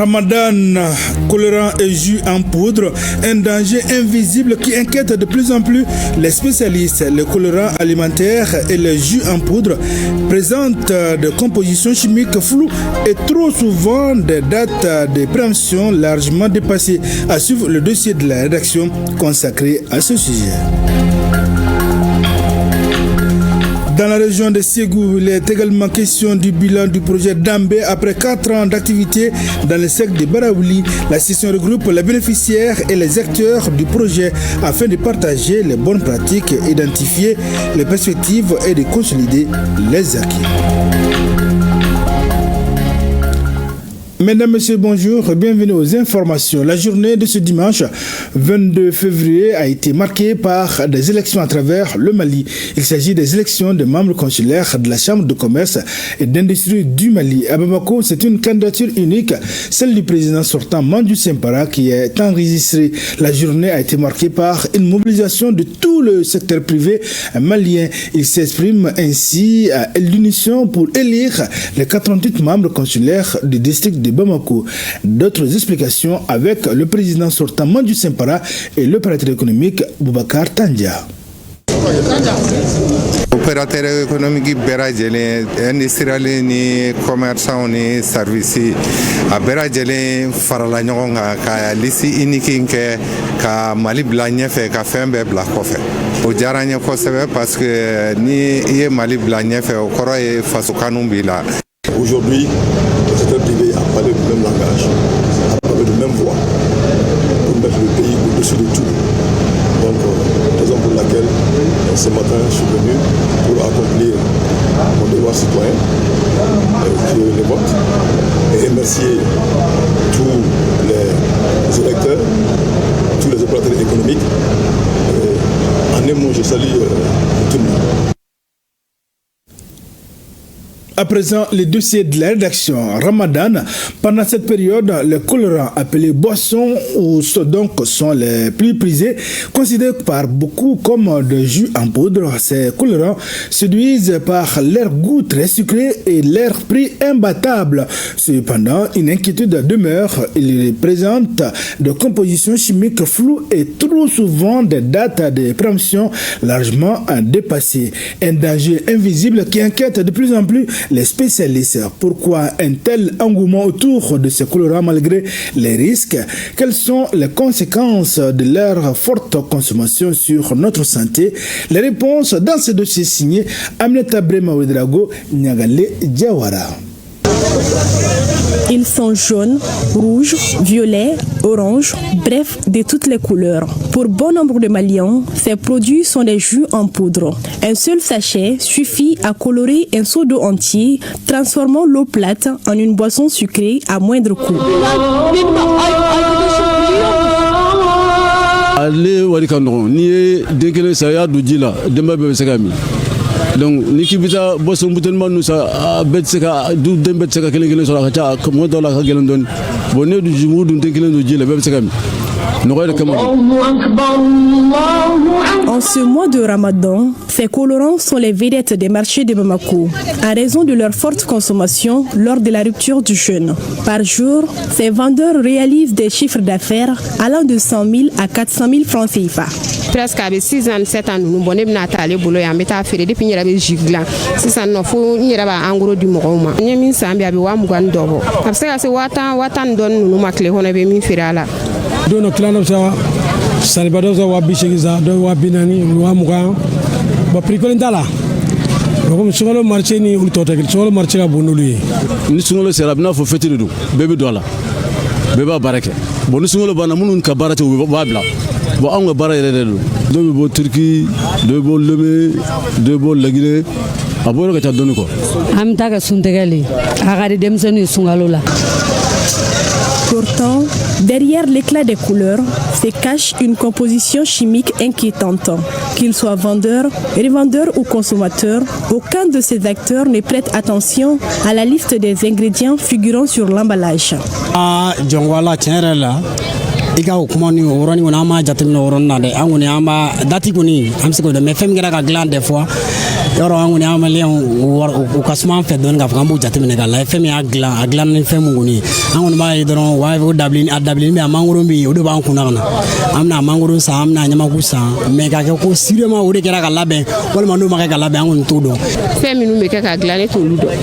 Ramadan, colorant et jus en poudre, un danger invisible qui inquiète de plus en plus les spécialistes. Les colorants alimentaires et les jus en poudre présentent des compositions chimiques floues et trop souvent des dates de péremption largement dépassées. À suivre le dossier de la rédaction consacré à ce sujet. Dans la région de Ségou, il est également question du bilan du projet Dambé après 4 ans d'activité dans le secteur de Baraouli. La session regroupe les bénéficiaires et les acteurs du projet afin de partager les bonnes pratiques, identifier les perspectives et de consolider les acquis. Mesdames, Messieurs, bonjour, bienvenue aux informations. La journée de ce dimanche 22 février a été marquée par des élections à travers le Mali. Il s'agit des élections de membres consulaires de la Chambre de commerce et d'industrie du Mali. À Bamako, c'est une candidature unique, celle du président sortant Mandjou Simpara qui est enregistrée. La journée a été marquée par une mobilisation de tout le secteur privé malien. Il s'exprime ainsi à l'unisson pour élire les 88 membres consulaires du district de Bamako. D'autres explications avec le président sortant Mandjou Simpara et l'opérateur économique Boubacar Tandia. Opérateur économique Beradjele, industriel ni commerçant ni service a Beradjele farala ɲɔgɔn kan ka lisi unique kɛ ka Mali bila ɲɛfɛ ka fɛn bɛɛ bila kɔfɛ. O diyara n ye kosɛbɛ parce que ni I ye Mali bila ɲɛfɛ o kɔrɔ ye faso kanu b'i la. Aujourd'hui, le secteur privé a parlé du même langage, a parlé de même voix pour mettre le pays au-dessus de tout. Donc, raison pour laquelle ce matin je suis venu pour accomplir mon devoir citoyen, qui est le vote, et remercier tous les électeurs, tous les opérateurs économiques. En un mot, je salue tout le monde. À présent, les dossiers de la rédaction Ramadan. Pendant cette période, les colorants appelés boissons sont les plus prisés, considérés par beaucoup comme de jus en poudre. Ces colorants séduisent par leur goût très sucré et leur prix imbattable. Cependant, une inquiétude demeure. Ils présentent des compositions chimiques floues et trop souvent des dates de péremption largement dépassées. Un danger invisible qui inquiète de plus en plus les spécialistes. Pourquoi un tel engouement autour de ces colorants malgré les risques? Quelles sont les conséquences de leur forte consommation sur notre santé? Les réponses dans ce dossier signé Aminata Brema Ouedraogo, Nyagale Diawara. Ils sont jaunes, rouges, violets, oranges, bref, de toutes les couleurs. Pour bon nombre de Maliens, ces produits sont des jus en poudre. Un seul sachet suffit à colorer un seau d'eau entier, transformant l'eau plate en une boisson sucrée à moindre coût. Donc ni ki bisa boso mbutel manu sa bet seka du dembe seka kelen so la ka mo do la ka gelen don bonne du jumu dun kelen do jile be seka mi no ko de En ce mois de Ramadan, ces colorants sont les vedettes des marchés de Bamako, à raison de leur forte consommation lors de la rupture du jeûne. Par jour, ces vendeurs réalisent des chiffres d'affaires allant de 100 000 à 400 000 francs CFA. Presque avec 6 ans, 7 ans, nous avons été boulot et nous avons fait des pignes de gigla. 6 ans, nous avons fait un gros du Moroma. Nous avons fait un peu de dobo. Après ça, watan don nous makle on avait mis firala. Don clan sa salibado za wabishigiza do wabinani wamuga ba prikolindala. Comme sungalo marché ni ultota sungalo marché ga bonuli. Ni sungalo sera bina fo fetiru do bebe dola. Beba barake. Bonu sungalo bana munun ka barate wabla. Bo anga bara yere do bo Turquie do bo lebe do bo lagine aboro ka ta donu ko am taga suntegali agari demsenu sungalo la. Pourtant, derrière l'éclat des couleurs se cache une composition chimique inquiétante. Qu'ils soient vendeurs, revendeurs ou consommateurs, aucun de ces acteurs ne prête attention à la liste des ingrédients figurant sur l'emballage. Ika okumani oroni wona ma jatim no oronna de angone amba dati kuni amsiko de me fem gara ka gland des fois yɔrɔ an kɔni an maliyɛnw u ka suma an fɛ dɔɔni k'a fɔ k'an b'u jateminɛ k'a lajɛ fɛn min y'a dilan a dilan ni fɛn mun kɔni ye an kɔni b'a ye dɔrɔn o b'a fɔ ko dabilini bɛ yen a mangoro bɛ yen o de b'an kunna ka na an bɛna mangoro san an bɛna ɲamaku san mɛ k'a kɛ ko sirema o de kɛra ka labɛn walima n'o ma kɛ ka labɛn an kɔni t'o dɔn. fɛn minnu bɛ kɛ k'a dilan ne t'olu dɔn.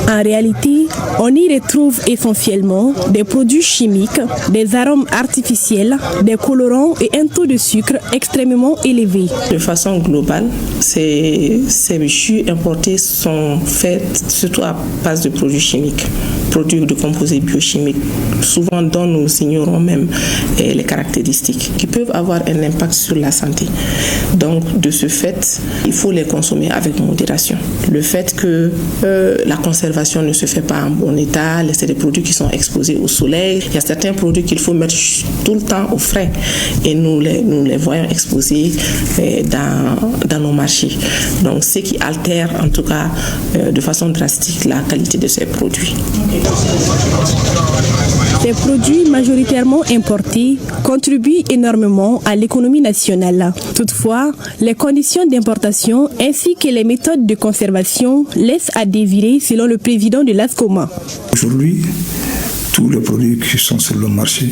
En réalité, on y retrouve essentiellement des produits chimiques, des arômes artificiels, des colorants et un taux de sucre extrêmement élevé. De façon globale, ces jus importés sont faits surtout à base de produits chimiques, produits de composés biochimiques, souvent dont nous ignorons même les caractéristiques, qui peuvent avoir un impact sur la santé. Donc, de ce fait, il faut les consommer avec modération. Le fait que la conservation ne se fait pas en bon état, c'est des produits qui sont exposés au soleil. Il y a certains produits qu'il faut mettre tout le temps au frais et nous les voyons exposés dans nos marchés. Donc, ce qui altère en tout cas de façon drastique la qualité de ces produits. Ces produits majoritairement importés contribuent énormément à l'économie nationale. Toutefois, les conditions d'importation ainsi que les méthodes de conservation laissent à désirer selon le président de l'ASCOMA. Aujourd'hui, tous les produits qui sont sur le marché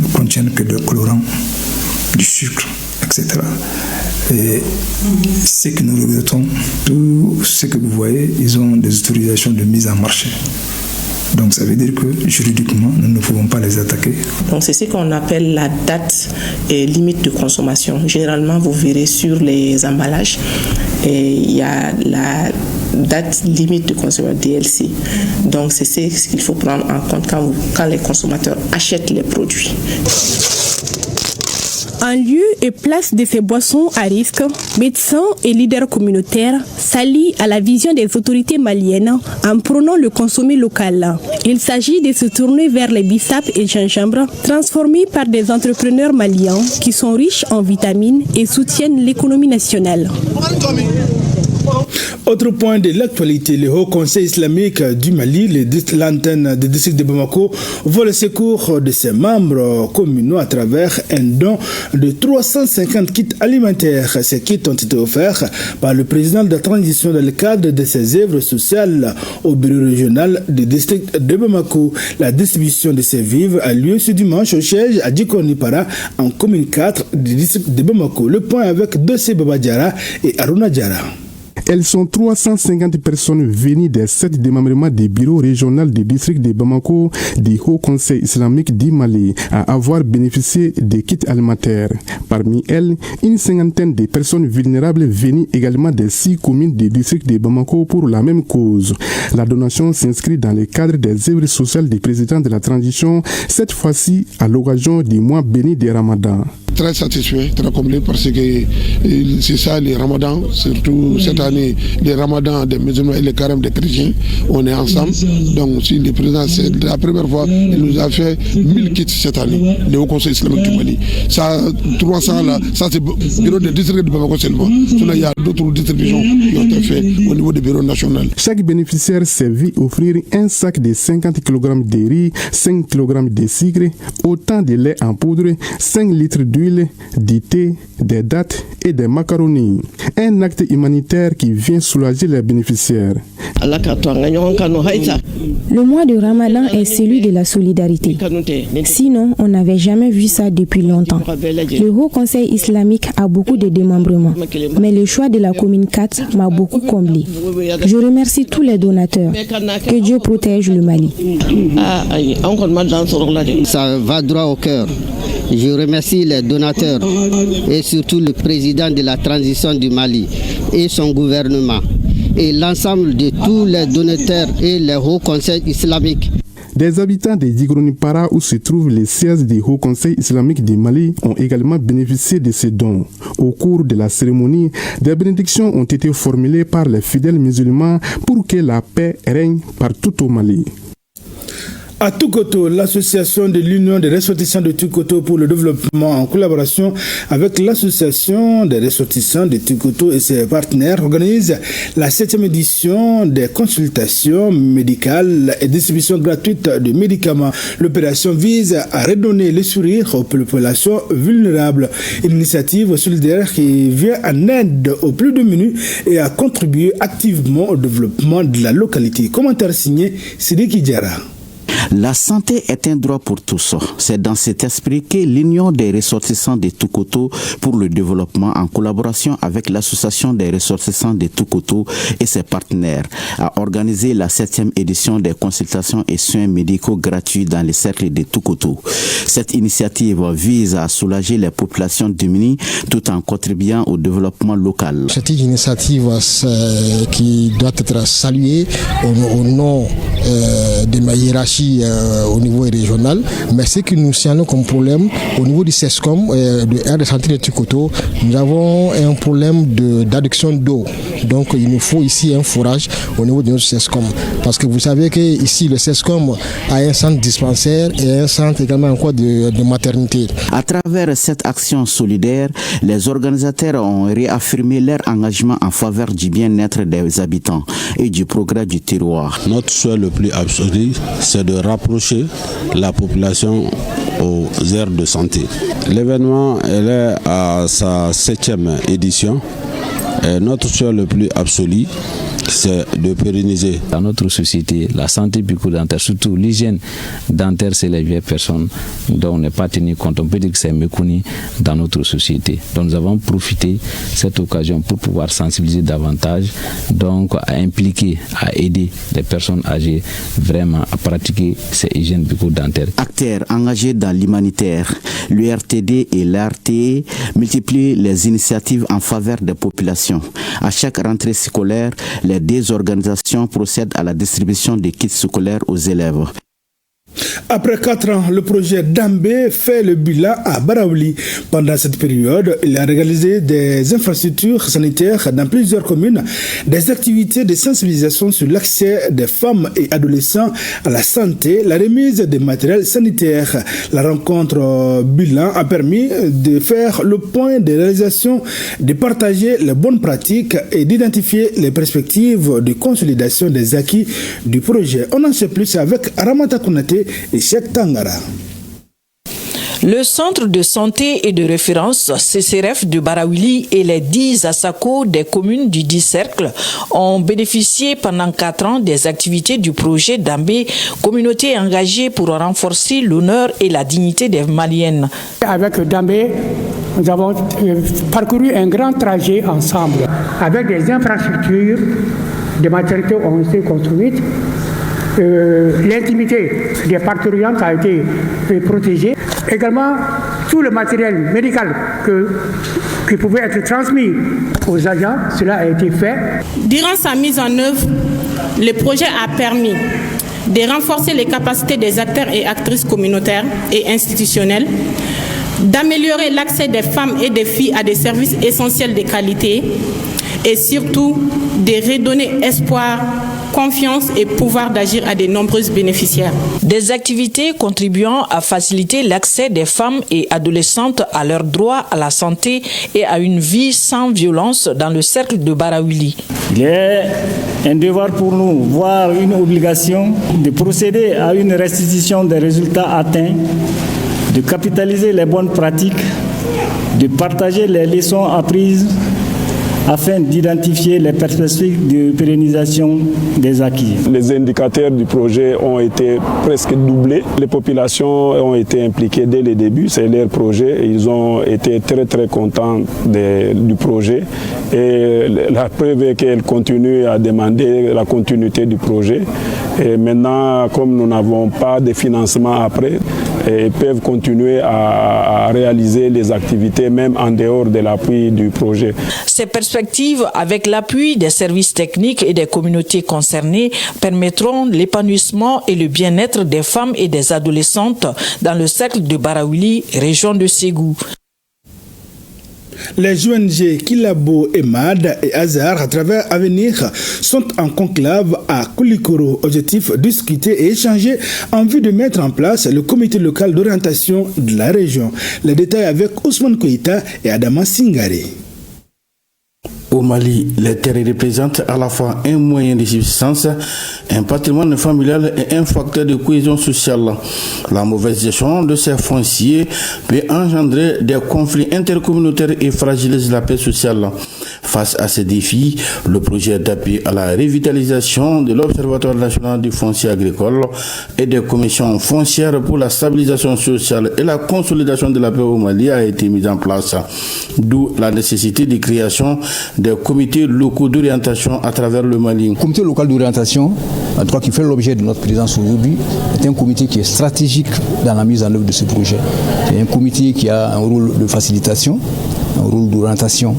ne contiennent que des colorants, du sucre, etc. Et ce que nous regrettons, tout ce que vous voyez, ils ont des autorisations de mise en marché. Donc ça veut dire que juridiquement, nous ne pouvons pas les attaquer. Donc c'est ce qu'on appelle la date limite de consommation. Généralement, vous verrez sur les emballages, il y a la date limite de consommation DLC. Donc c'est ce qu'il faut prendre en compte quand les consommateurs achètent les produits. En lieu et place de ces boissons à risque, médecins et leaders communautaires s'allient à la vision des autorités maliennes en prônant le consommer local. Il s'agit de se tourner vers les bissap et gingembre transformés par des entrepreneurs maliens qui sont riches en vitamines et soutiennent l'économie nationale. Autre point de l'actualité, le Haut Conseil islamique du Mali, l'antenne du district de Bamako, voit le secours de ses membres communaux à travers un don de 350 kits alimentaires. Ces kits ont été offerts par le président de la transition dans le cadre de ses œuvres sociales au bureau régional du district de Bamako. La distribution de ces vivres a lieu ce dimanche au siège à Djikonipara en commune 4 du district de Bamako. Le point avec Dossé Babadjara et Aruna Diara. Elles sont 350 personnes venues des 7 démembrements du bureau régional du district de Bamako du Haut Conseil islamique du Mali à avoir bénéficié des kits alimentaires. Parmi elles, une cinquantaine de personnes vulnérables venues également des 6 communes du district de Bamako pour la même cause. La donation s'inscrit dans le cadre des œuvres sociales du président de la transition, cette fois-ci à l'occasion du mois béni de Ramadan. Très satisfait, très comblé parce que c'est ça les ramadans, surtout cette année, les ramadans des musulmans et les carêmes des chrétiens, on est ensemble. Donc si le président, c'est la première fois, il nous a fait 1000 kits cette année, le Haut Conseil islamique du Mali. Ça, 300 là, ça c'est le bureau de district de Bamako seulement. Sinon, il y a d'autres distributions qui ont été faites au niveau du bureau national. Chaque bénéficiaire s'est vu offrir un sac de 50 kg de riz, 5 kg de sucre, autant de lait en poudre, 5 litres d'huile, du thé, des dattes et des macaronis. Un acte humanitaire qui vient soulager les bénéficiaires. Le mois de Ramadan est celui de la solidarité. Sinon, on n'avait jamais vu ça depuis longtemps. Le Haut Conseil islamique a beaucoup de démembrements, mais le choix de la commune 4 m'a beaucoup comblé. Je remercie tous les donateurs. Que Dieu protège le Mali. Ça va droit au cœur. Je remercie les donateurs et surtout le président de la transition du Mali et son gouvernement et l'ensemble de tous les donateurs et les hauts conseils islamiques. Des habitants de Djikonipara où se trouve les sièges du Haut Conseil islamique du Mali ont également bénéficié de ces dons. Au cours de la cérémonie, des bénédictions ont été formulées par les fidèles musulmans pour que la paix règne partout au Mali. À Toukoto, l'association de l'Union des ressortissants de Toukoto pour le développement en collaboration avec l'association des ressortissants de Toukoto et ses partenaires organise la 7e édition des consultations médicales et distribution gratuite de médicaments. L'opération vise à redonner le sourire aux populations vulnérables. Une initiative solidaire qui vient en aide aux plus démunis et à contribuer activement au développement de la localité. Commentaire signé Sidiki Diarra. La santé est un droit pour tous. C'est dans cet esprit que l'Union des ressortissants de Toukoto pour le développement, en collaboration avec l'Association des ressortissants de Toukoto et ses partenaires, a organisé la 7e édition des consultations et soins médicaux gratuits dans les cercles de Toukoto. Cette initiative vise à soulager les populations démunies tout en contribuant au développement local. C'est une initiative qui doit être saluée au nom de ma hiérarchie au niveau régional, mais ce que nous signalons comme problème au niveau du CESCOM, de Air de Santé de Toukoto, nous avons un problème d'adduction d'eau. Donc il nous faut ici un forage au niveau de notre CESCOM. Parce que vous savez que ici le CESCOM a un centre dispensaire et un centre également encore de maternité. À travers cette action solidaire, les organisateurs ont réaffirmé leur engagement en faveur du bien-être des habitants et du progrès du terroir. Notre souhait le plus absolu, c'est de rapprocher la population aux aires de santé. L'événement est à sa 7e édition. Et notre souhait le plus absolu, c'est de pérenniser. Dans notre société, la santé bucco-dentaire, surtout l'hygiène dentaire, c'est les vieilles personnes dont on n'est pas tenu compte. On peut dire que c'est méconnu dans notre société. Donc nous avons profité de cette occasion pour pouvoir sensibiliser davantage, donc à impliquer, à aider les personnes âgées vraiment à pratiquer ces hygiènes bucco-dentaires. Acteurs engagés dans l'humanitaire, l'URTD et l'ART multiplient les initiatives en faveur des populations. À chaque rentrée scolaire, les deux organisations procèdent à la distribution des kits scolaires aux élèves. Après 4 ans, le projet Dambé fait le bilan à Baraouli. Pendant cette période, il a réalisé des infrastructures sanitaires dans plusieurs communes, des activités de sensibilisation sur l'accès des femmes et adolescents à la santé, la remise des matériels sanitaires. La rencontre bilan a permis de faire le point des réalisations, de partager les bonnes pratiques et d'identifier les perspectives de consolidation des acquis du projet. On en sait plus avec Ramata Konaté et Cheikh Tangara. Le centre de santé et de référence CCRF de Baraouli et les 10 ASACO des communes du 10 cercle ont bénéficié pendant 4 ans des activités du projet Dambé, communauté engagée pour renforcer l'honneur et la dignité des Maliennes. Avec Dambé, nous avons parcouru un grand trajet ensemble avec des infrastructures, des maternités ont été construites. L'intimité des parturientes a été protégée. Également, tout le matériel médical qui pouvait être transmis aux agents, cela a été fait. Durant sa mise en œuvre, le projet a permis de renforcer les capacités des acteurs et actrices communautaires et institutionnels, d'améliorer l'accès des femmes et des filles à des services essentiels de qualité et surtout de redonner espoir, confiance et pouvoir d'agir à de nombreux bénéficiaires. Des activités contribuant à faciliter l'accès des femmes et adolescentes à leurs droits à la santé et à une vie sans violence dans le cercle de Baraouli. Il est un devoir pour nous, voire une obligation, de procéder à une restitution des résultats atteints, de capitaliser les bonnes pratiques, de partager les leçons apprises afin d'identifier les perspectives de pérennisation des acquis. Les indicateurs du projet ont été presque doublés. Les populations ont été impliquées dès le début, c'est leur projet. Ils ont été très très contents du projet. Et la preuve est qu'elles continuent à demander la continuité du projet. Et maintenant, comme nous n'avons pas de financement après, ils peuvent continuer à réaliser les activités même en dehors de l'appui du projet. Ces perspectives, avec l'appui des services techniques et des communautés concernées, permettront l'épanouissement et le bien-être des femmes et des adolescentes dans le cercle de Baraouli, région de Ségou. Les ONG Kilabo, EMAD et Hazard à travers Avenir sont en conclave à Koulikoro. Objectif, discuter et échanger en vue de mettre en place le comité local d'orientation de la région. Les détails avec Ousmane Koïta et Adama Singari. Au Mali, les terres représentent à la fois un moyen de subsistance, un patrimoine familial et un facteur de cohésion sociale. La mauvaise gestion de ces fonciers peut engendrer des conflits intercommunautaires et fragiliser la paix sociale. Face à ces défis, le projet d'appui à la revitalisation de l'Observatoire national du foncier agricole et des commissions foncières pour la stabilisation sociale et la consolidation de la paix au Mali a été mis en place. D'où la nécessité de création des comités locaux d'orientation à travers le Mali. Le comité local d'orientation, en tout cas qui fait l'objet de notre présence aujourd'hui, est un comité qui est stratégique dans la mise en œuvre de ce projet. C'est un comité qui a un rôle de facilitation, un rôle d'orientation,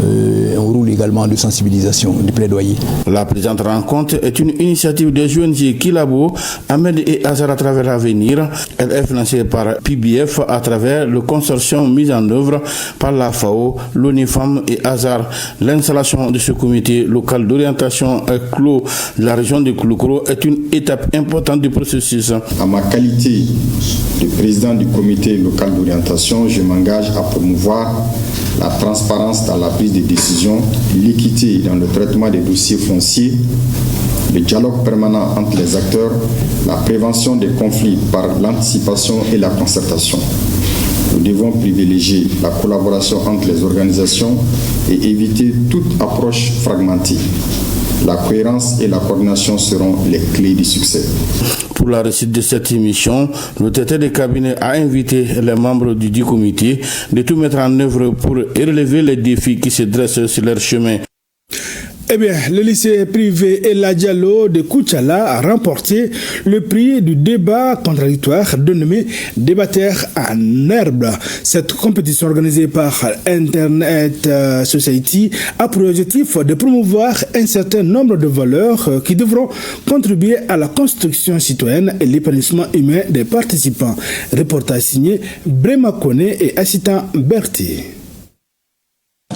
un rôle également de sensibilisation, de plaidoyer. La présente rencontre est une initiative des ONG Kilabo, Ahmed et Hazard à travers l'Avenir. Elle est financée par PBF à travers le consortium mis en œuvre par la FAO, l'ONIFAM et Hazard. L'installation de ce comité local d'orientation clos de la région de Koulikoro est une étape importante du processus. À ma qualité de président du comité local d'orientation, je m'engage à promouvoir la transparence dans la prise de décision, l'équité dans le traitement des dossiers fonciers, le dialogue permanent entre les acteurs, la prévention des conflits par l'anticipation et la concertation. Nous devons privilégier la collaboration entre les organisations et éviter toute approche fragmentée. La cohérence et la coordination seront les clés du succès. Pour la réussite de cette émission, le directeur de cabinet a invité les membres du comité de tout mettre en œuvre pour relever les défis qui se dressent sur leur chemin. Eh bien, le lycée privé El Diallo de Koutiala a remporté le prix du débat contradictoire dénommé Débatteur en herbe. Cette compétition organisée par Internet Society a pour objectif de promouvoir un certain nombre de valeurs qui devront contribuer à la construction citoyenne et l'épanouissement humain des participants. Reportage signé Brema Kone et Assistant Berti.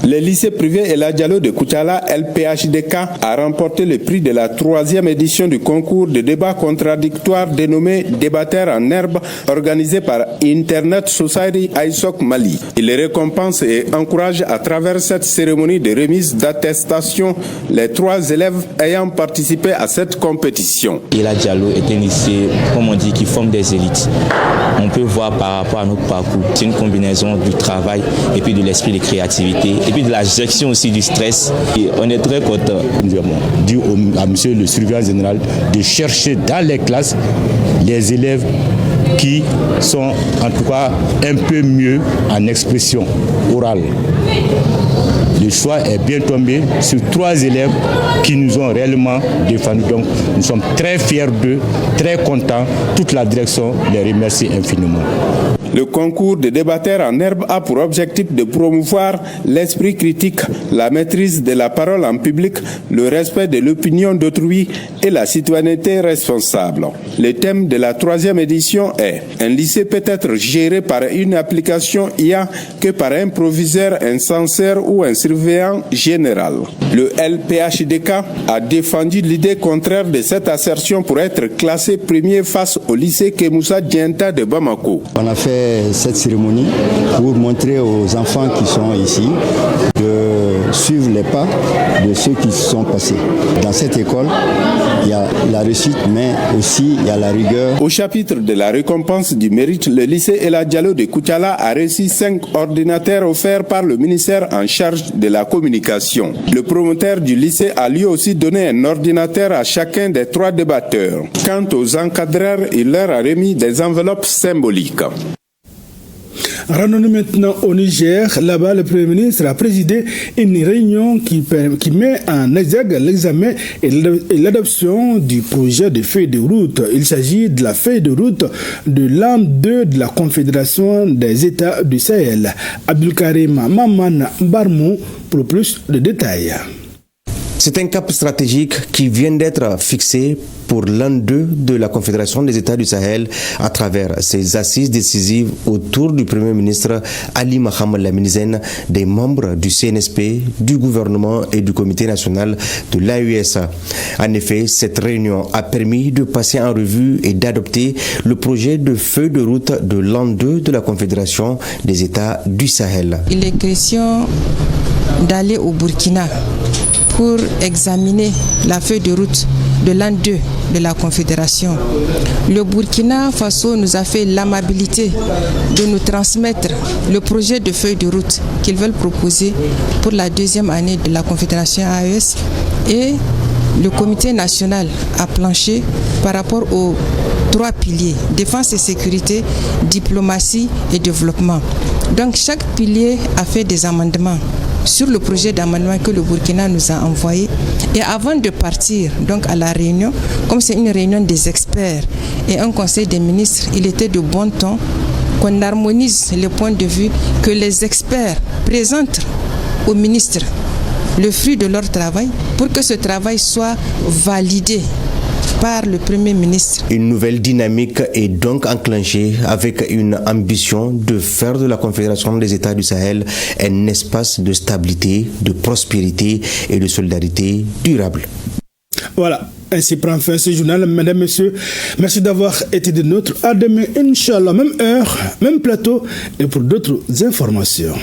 Le lycée privé El Diallo de Koutiala, LPHDK, a remporté le prix de la 3e édition du concours de débat contradictoire dénommé Débatteur en herbe, organisé par Internet Society ISOC Mali. Il récompense et encourage à travers cette cérémonie de remise d'attestation les 3 élèves ayant participé à cette compétition. El Diallo est un lycée, comme on dit, qui forme des élites. On peut voir par rapport à notre parcours, c'est une combinaison du travail et puis de l'esprit de créativité et puis de la gestion aussi du stress. Et on est très content. Nous avons dit à monsieur le surveillant général de chercher dans les classes les élèves qui sont en tout cas un peu mieux en expression orale. Le choix est bien tombé sur 3 élèves qui nous ont réellement défendus. Donc nous sommes très fiers d'eux, très contents. Toute la direction les remercie infiniment. Le concours de débatteurs en herbe a pour objectif de promouvoir l'esprit critique, la maîtrise de la parole en public, le respect de l'opinion d'autrui et la citoyenneté responsable. Le thème de la 3e édition est « Un lycée peut être géré par une application IA que par un proviseur, un censeur ou un surveillant général ». Le LPHDK a défendu l'idée contraire de cette assertion pour être classé premier face au lycée Kemoussa Dienta de Bamako. On a fait cette cérémonie pour montrer aux enfants qui sont ici de suivre les pas de ceux qui se sont passés. Dans cette école, il y a la réussite, mais aussi il y a la rigueur. Au chapitre de la récompense du mérite, le lycée El Diallo de Koutiala a reçu 5 ordinateurs offerts par le ministère en charge de la communication. Le promoteur du lycée a lui aussi donné un ordinateur à chacun des 3 débatteurs. Quant aux encadreurs, il leur a remis des enveloppes symboliques. Rendons-nous maintenant au Niger. Là-bas, le Premier ministre a présidé une réunion qui met en exergue l'examen et l'adoption du projet de feuille de route. Il s'agit de la feuille de route de l'an 2 de la Confédération des États du Sahel. Abdulkarim Maman Barmou pour plus de détails. C'est un cap stratégique qui vient d'être fixé pour l'an 2 de la Confédération des États du Sahel à travers ses assises décisives autour du Premier ministre Ali Mohamed Lamine Zen, des membres du CNSP, du gouvernement et du Comité national de l'AES. En effet, cette réunion a permis de passer en revue et d'adopter le projet de feuille de route de l'an 2 de la Confédération des États du Sahel. Il est question d'aller au Burkina pour examiner la feuille de route de l'an 2 de la Confédération. Le Burkina Faso nous a fait l'amabilité de nous transmettre le projet de feuille de route qu'ils veulent proposer pour la deuxième année de la Confédération AES, et le Comité national a planché par rapport aux 3 piliers: défense et sécurité, diplomatie et développement. Donc chaque pilier a fait des amendements sur le projet d'amendement que le Burkina nous a envoyé. Et avant de partir donc à la réunion, comme c'est une réunion des experts et un conseil des ministres, il était de bon ton qu'on harmonise les points de vue, que les experts présentent aux ministres le fruit de leur travail pour que ce travail soit validé par le Premier ministre. Une nouvelle dynamique est donc enclenchée avec une ambition de faire de la Confédération des États du Sahel un espace de stabilité, de prospérité et de solidarité durable. Voilà, ainsi prend fin ce journal. Mesdames, Messieurs, merci d'avoir été de nôtres. À demain, Inch'Allah, même heure, même plateau et pour d'autres informations.